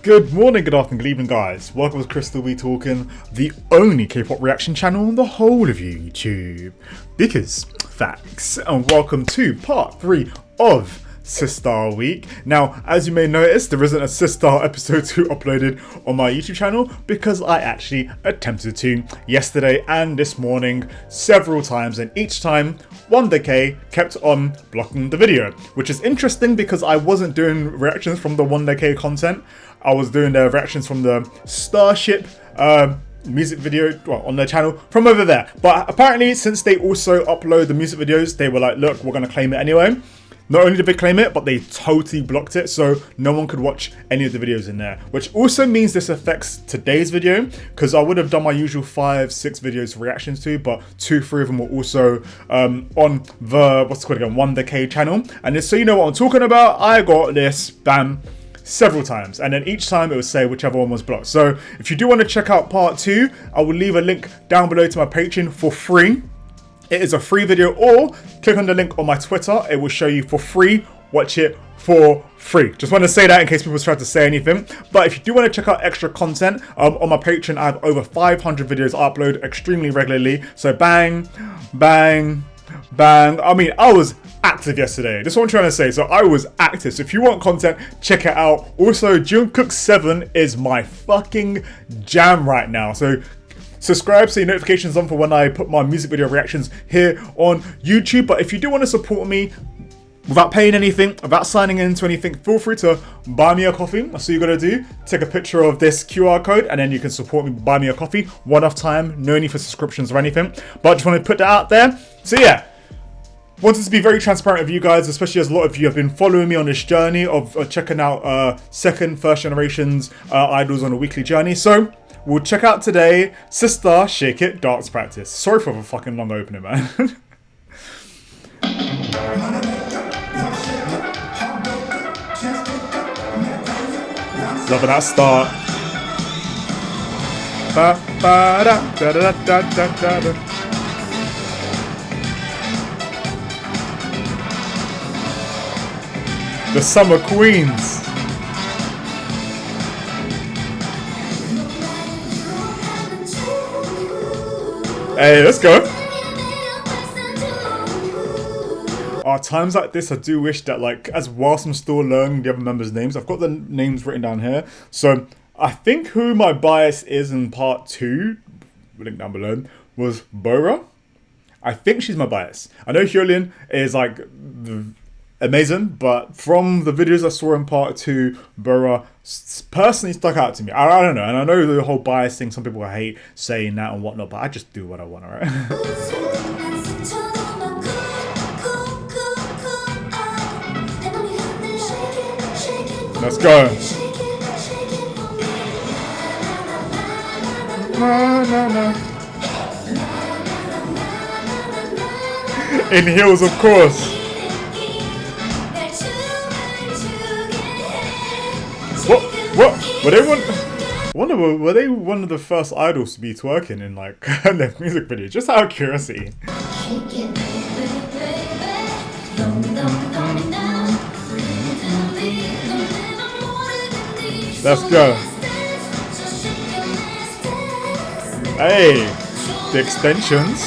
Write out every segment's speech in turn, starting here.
Good morning, good afternoon, good evening, guys. Welcome to Chrisstillbetalkin, the only K-pop reaction channel on the whole of YouTube. Because facts, and welcome to part 3 of SISTAR week. Now, as you may notice, there isn't a SISTAR episode 2 uploaded on my YouTube channel because I actually attempted to yesterday and this morning several times, and each time LAKEY kept on blocking the video, which is interesting because I wasn't doing reactions from the LAKEY content. I was doing the reactions from the Starship music video on their channel from over there. But apparently, since they also upload the music videos, they were like, look, we're gonna claim it anyway. Not only did they claim it, but they totally blocked it, so no one could watch any of the videos in there. Which also means this affects today's video, because I would have done my usual 5-6 videos reactions to, but 2-3 of them were also on the, what's it called again, LAKEY channel. And just so you know what I'm talking about, I got this, bam, several times, and then each time it would say whichever one was blocked. So if you do want to check out part 2, I will leave a link down below to my Patreon for free. It is a free video, or click on the link on my Twitter. It will show you for free. Watch it for free. Just want to say that in case people try to say anything. But if you do want to check out extra content, on my Patreon, I have over 500 videos I upload extremely regularly. So bang, bang, bang. I mean, I was active yesterday. That's what I'm trying to say. So I was active. So if you want content, check it out. Also, Jungkook 7 is my fucking jam right now. So subscribe so your notifications on for when I put my music video reactions here on YouTube. But if you do want to support me without paying anything, without signing into anything, feel free to buy me a coffee. That's all you gotta do. Take a picture of this QR code and then you can support me, buy me a coffee. One-off time, no need for subscriptions or anything. But I just want to put that out there. So yeah, wanted to be very transparent with you guys, especially as a lot of you have been following me on this journey of checking out first generations idols on a weekly journey. So we'll check out today SISTAR Shake It Dance Practice. Sorry for the fucking long opening, man. Loving that start. Ba, ba, da, da, da, da, da, da, da. The Summer Queens. Hey, let's go. Times like this, I do wish that, like, as whilst I'm still learning the other members' names, I've got the names written down here. So I think who my bias is in part 2, link down below, was Bora. I think she's my bias. I know HYOLYN is like amazing, but from the videos I saw in part 2, Bora personally stuck out to me. I don't know, and I know the whole bias thing, some people hate saying that and whatnot, but I just do what I want, alright? Let's go. Na, na, na. In heels, of course. What? Were they one? I wonder, were they one of the first idols to be twerking in like their music video? Just out of curiosity. Let's go. Hey, the extensions.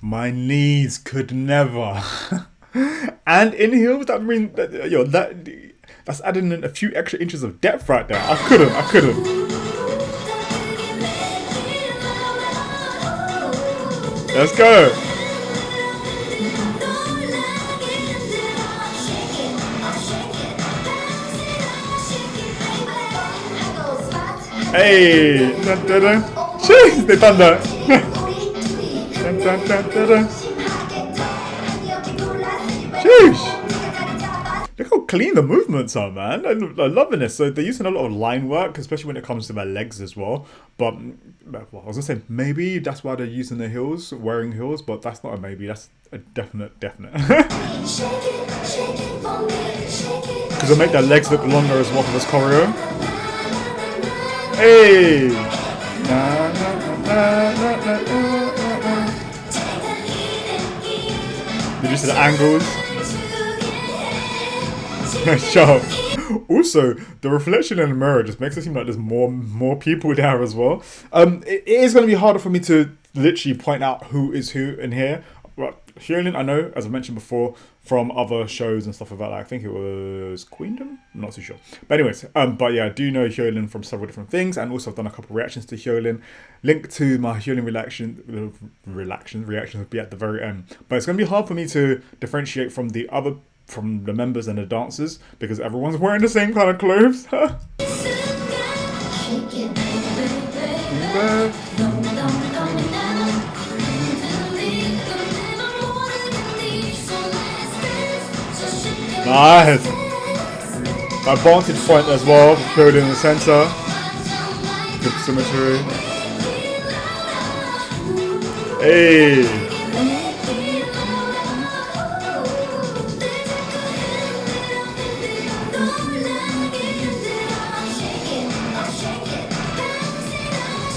My knees could never. And in heels, that means that, yo, that's adding in a few extra inches of depth right there. I couldn't. Let's go. Hey, dun, dun, dun. Jeez, they done that. Dun, dun, dun, dun, dun. Sheesh. Look how clean the movements are, man. I'm loving this. So they're using a lot of line work, especially when it comes to their legs as well. But well, I was gonna say maybe that's why they're using the heels, wearing heels, but that's not a maybe. That's a definite. Because they make their legs look longer as well for this choreo. Hey! Na, na, na, na, na, na, na. Did you see the angles? Sure. Also, the reflection in the mirror just makes it seem like there's more people there as well. It is going to be harder for me to literally point out who is who in here. But HYOLYN, I know, as I mentioned before, from other shows and stuff like that. I think it was Queendom? I'm not too sure. But anyways, but yeah, I do know HYOLYN from several different things, and also I've done a couple of reactions to HYOLYN. Link to my HYOLYN reactions will be at the very end. But it's going to be hard for me to differentiate from the members and the dancers because everyone's wearing the same kind of clothes. Nice. My vantage point as well, put it in the center. Good symmetry. Hey.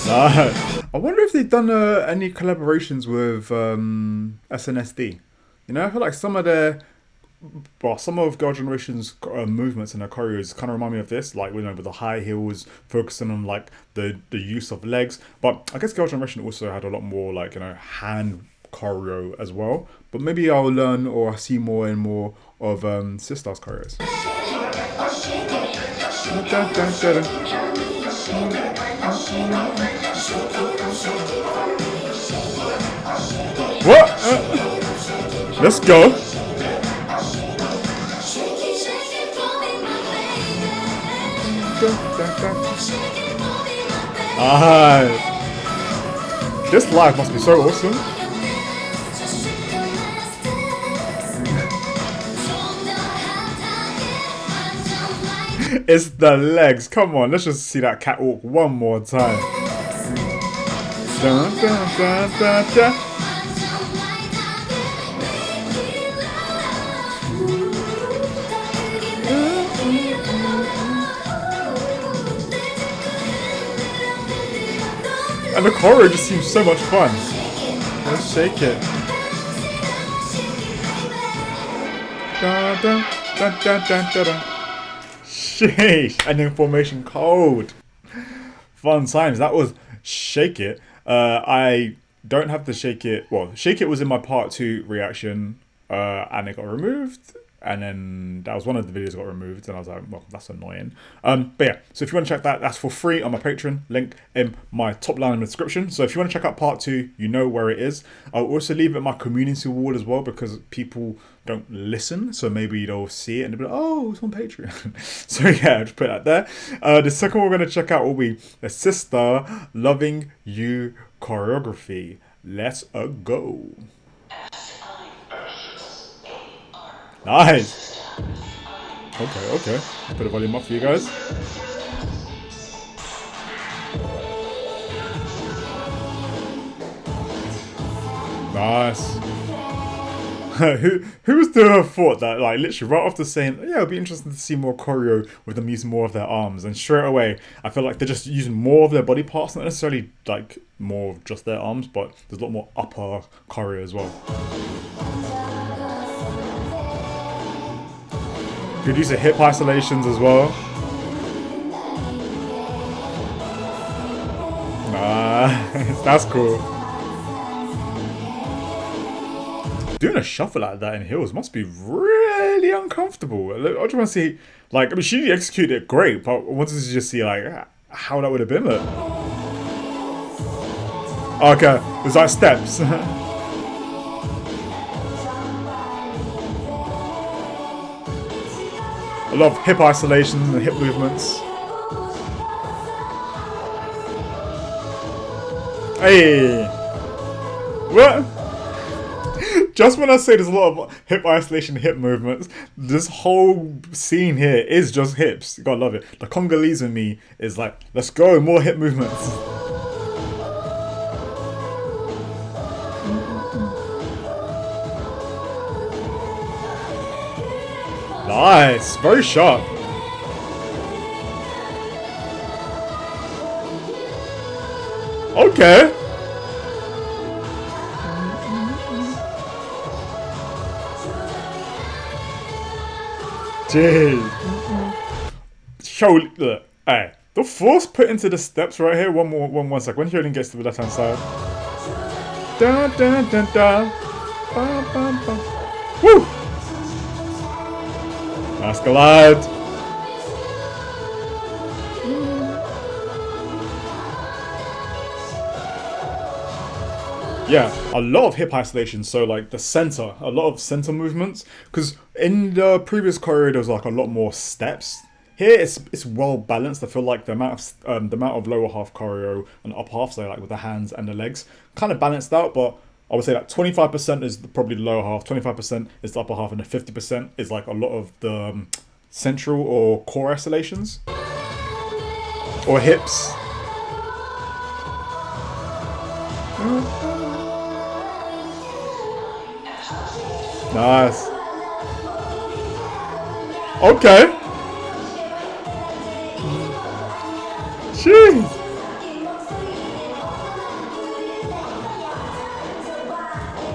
Nice. I wonder if they've done any collaborations with SNSD. You know, I feel like some of Girl Generation's movements and their choreos kind of remind me of this, like, you know, with the high heels, focusing on like the use of legs. But I guess Girl Generation also had a lot more like, you know, hand choreo as well. But maybe I'll learn or see more and more of SISTAR's choreos. What? Let's go. This live must be so awesome. It's the legs. Come on, let's just see that catwalk one more time. Dun, dun, dun, dun, dun. And the choreo just seems so much fun. Let's shake it. Da, da, da, da, da, da, da. Sheesh. And then formation cold. Fun times. That was Shake It. I don't have to Shake It. Well, Shake It was in my part 2 reaction, and it got removed. And then that was one of the videos that got removed, and I was like, well, that's annoying. But yeah, so if you want to check that, that's for free on my Patreon, link in my top line in the description. So if you want to check out part 2, you know where it is. I'll also leave it in my community wall as well, because people don't listen, so maybe they'll see it and they'll be like, oh, it's on Patreon. So yeah, I'll just put that there. The second one we're going to check out will be the SISTAR Loving You choreography. Let's go. Nice. Okay. I'll put the volume up for you guys. Nice. Who was to have thought that, like, literally right after saying, yeah, it'd be interesting to see more choreo with them using more of their arms, and straight away I feel like they're just using more of their body parts, not necessarily like more of just their arms, but there's a lot more upper choreo as well. Good use of hip isolations as well. That's cool. Doing a shuffle like that in heels must be really uncomfortable. I just want to see, like, I mean, she executed it great, but I wanted to just see, like, how that would have been. Look. Okay, there's like steps. A lot of hip isolation and hip movements. Hey! What? Just when I say there's a lot of hip isolation, hip movements, this whole scene here is just hips. You gotta love it. The Congolese in me is like, let's go, more hip movements. Nice, very sharp. Okay. Jeez. Show, look, hey, the force put into the steps right here. One sec. When HYOLYN gets to the left hand side. Dun, dun, dun, dun. Bum, bum, bum. Woo! Nice glide. Yeah, a lot of hip isolation, so like the center, a lot of center movements, because in the previous choreo there was like a lot more steps. Here it's well balanced. I feel like the amount of lower half choreo and upper half, so like with the hands and the legs, kind of balanced out. But I would say that 25% is probably the lower half, 25% is the upper half, and the 50% is like a lot of the central or core isolations or hips. Nice. Okay. Jeez.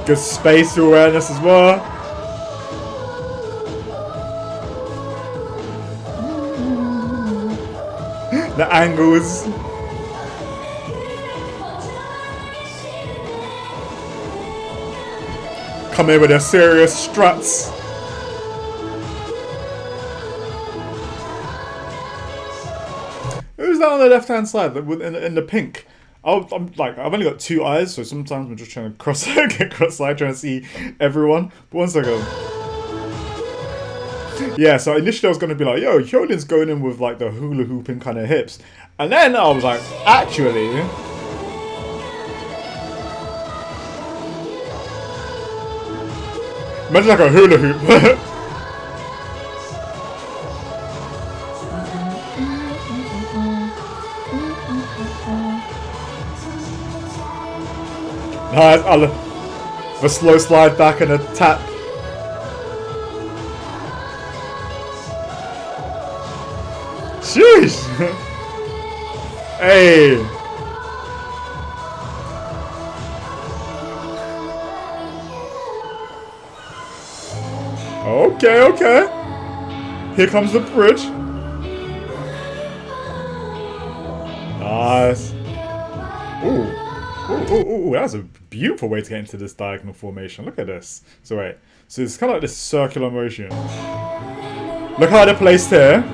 Good space awareness as well. The angles. Come in with their serious struts. Who's that on the left hand side in the pink? I'm like, I've only got two eyes, so sometimes I'm just trying to get cross-eyed, trying to see everyone. But one second. Yeah, so initially I was going to be like, yo, HYOLYN's going in with like the hula hooping kind of hips. And then I was like, actually... Imagine like a hula hoop. Nice. The slow slide back and a tap. Sheesh. Hey. Okay, okay. Here comes the bridge. Nice. Ooh. Ooh, that's a beautiful way to get into this diagonal formation. Look at this. So wait. So it's kind of like this circular motion. Look how they're placed here.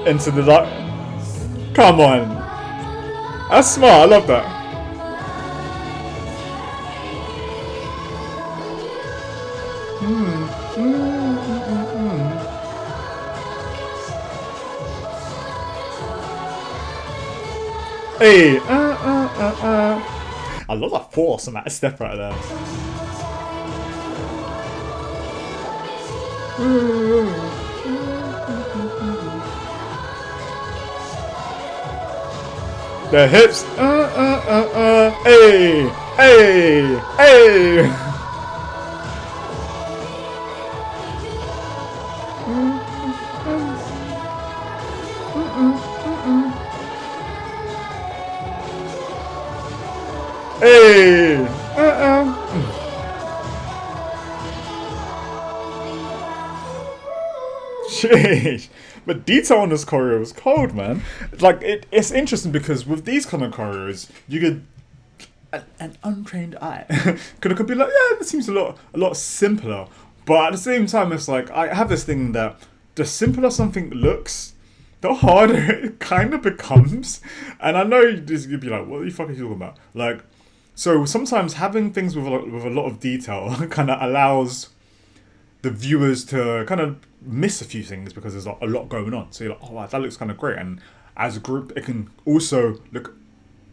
Into the come on. That's smart. I love that. Hey, I love that force on that step right there. The hips, hey, hey, hey. Hey! Sheesh. But detail on this choreo is cold, man. Like, it's interesting because with these kind of choreos, you could... An untrained eye could be like, yeah, this seems a lot simpler. But at the same time, it's like, I have this thing that the simpler something looks, the harder it kind of becomes. And I know you'd be like, what the fuck are you talking about? Like... So sometimes having things with a lot of detail kind of allows the viewers to kind of miss a few things because there's a lot going on. So you're like, oh wow, that looks kind of great. And as a group, it can also look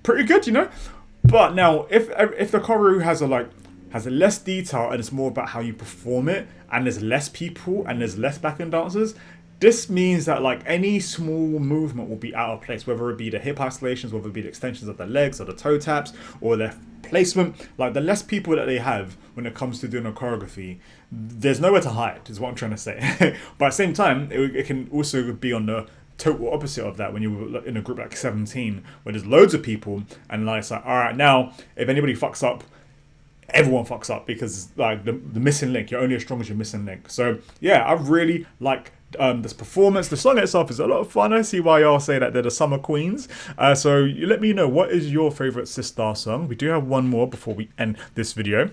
pretty good, you know? But now, if the choreo has a less detail and it's more about how you perform it, and there's less people and there's less backing dancers, this means that like any small movement will be out of place, whether it be the hip isolations, whether it be the extensions of the legs or the toe taps or their placement. Like the less people that they have when it comes to doing a choreography, there's nowhere to hide, is what I'm trying to say. But at the same time, it can also be on the total opposite of that when you're in a group like 17, where there's loads of people and like it's like, all right, now if anybody fucks up everyone fucks up because like the missing link. You're only as strong as your missing link. So yeah, I really like this performance. The song itself is a lot of fun. I see why y'all say that they're the summer queens. So you let me know, what is your favorite SISTAR song? We do have one more before we end this video.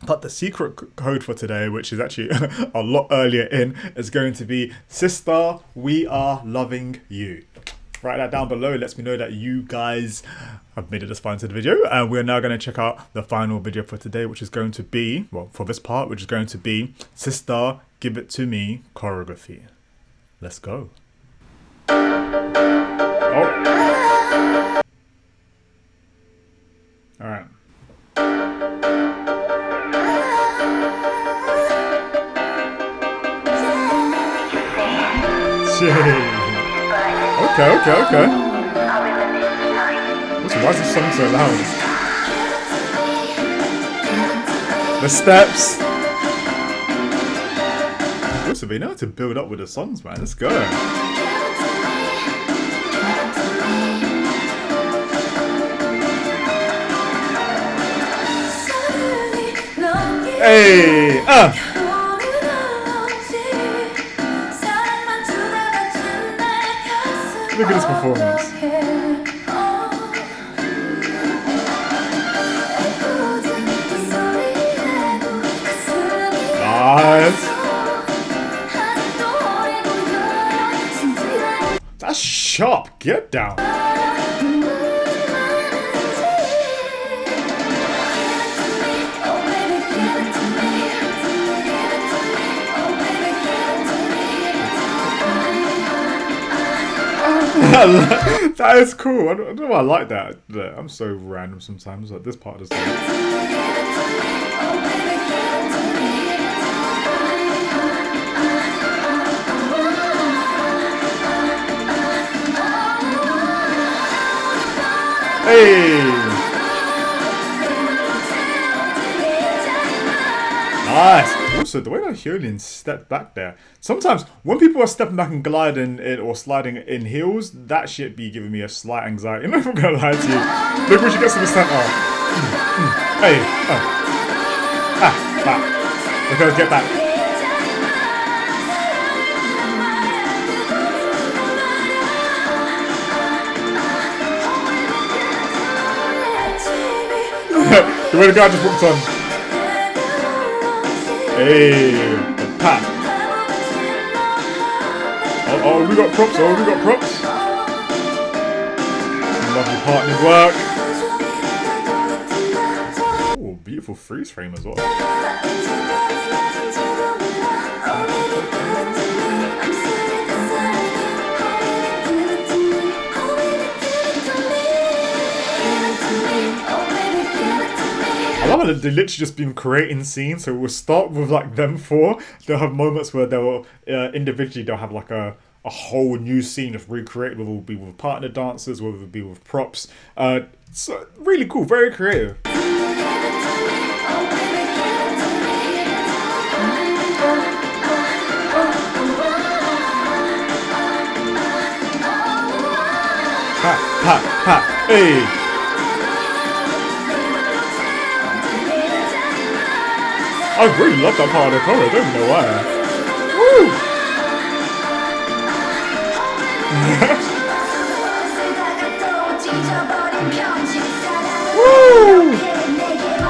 But the secret code for today, which is actually a lot earlier in, is going to be SISTAR, We Are Loving You. Write that down below. It lets me know that you guys have made it this far into the video. And we're now going to check out the final video for today, which is going to be, well, for this part, which is going to be SISTAR, Give It To Me, Choreography. Let's go. Oh. All right. Okay. Why is this song so loud? The steps. Also, they know how to build up with the songs, man. Let's go. Hey, Look at this performance. Nice. That's sharp. Get down. That is cool. I don't know why I like that. I'm so random sometimes. Like this part of the song. Hey! Nice! Also, the way that HYOLYN stepped back there. Sometimes, when people are stepping back and gliding in, or sliding in heels, that shit be giving me a slight anxiety. I'm not even gonna lie to you. Look when she gets to the center. Hey! Back. Okay, get back. The way the guy just walked on. Hey, the pat. Oh, we got props. Lovely partner work. Oh, beautiful freeze frame as well. I love how they literally just been creating scenes. So we'll start with like them four. They'll have moments where they'll individually they'll have like a whole new scene of recreated. Whether it will be with partner dancers, whether it will be with props. So really cool, very creative. Ha, hey. I really love that part of the choreo, I don't know why. Woo!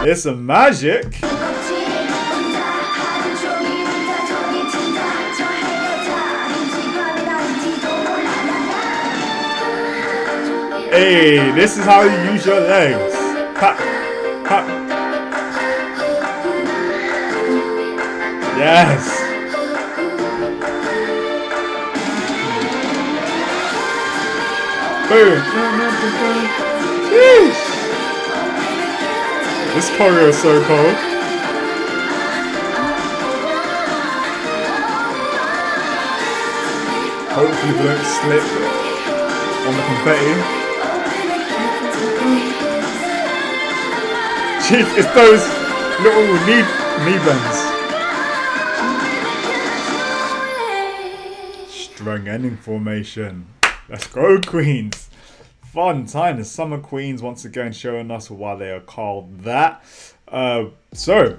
Woo! It's a magic. Hey, this is how you use your legs. Ha, ha. Yes. Boom. Sheesh. This choreo is so cool. Hopefully we don't slip on the confetti. Jeez, it's those little knee bends. Strong ending formation. Let's go, queens. Fun time. The summer queens once again showing us why they are called that. So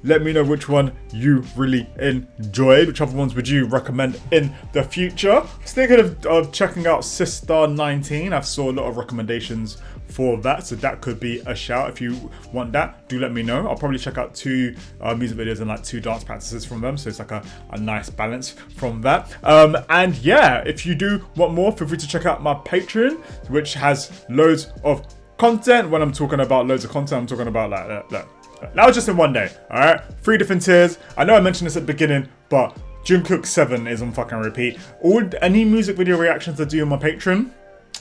let me know which one you really enjoyed. Which other ones would you recommend in the future? Thinking of checking out SISTAR 19. I've saw a lot of recommendations for that, so that could be a shout. If you want that, do let me know. I'll probably check out 2 music videos and like 2 dance practices from them, so it's like a nice balance from that. And yeah, if you do want more, feel free to check out my Patreon, which has loads of content. When I'm talking about loads of content, I'm talking about like that. That was just in one day, all right? 3 different tiers. I know I mentioned this at the beginning, but Jungkook 7 is on fucking repeat. Any music video reactions I do on my Patreon,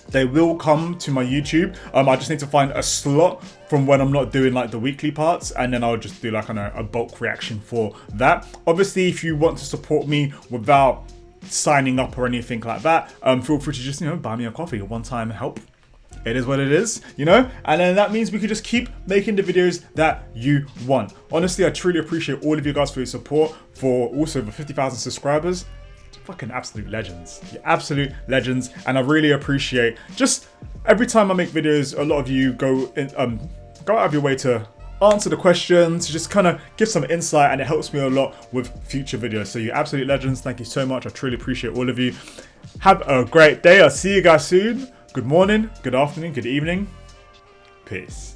they will come to my YouTube. I just need to find a slot from when I'm not doing like the weekly parts, and then I'll just do like a bulk reaction for that. Obviously, if you want to support me without signing up or anything like that, feel free to just, buy me a coffee, a one-time help. It is what it is, and then that means we could just keep making the videos that you want. Honestly, I truly appreciate all of you guys for your support, for also over 50,000 subscribers. Fucking absolute legends. You're absolute legends, and I really appreciate just every time I make videos, a lot of you go out of your way to answer the questions, to just kind of give some insight, and it helps me a lot with future videos. So you're absolute legends. Thank you so much. I truly appreciate all of you. Have a great day. I'll see you guys soon. Good morning, good afternoon, good evening. Peace.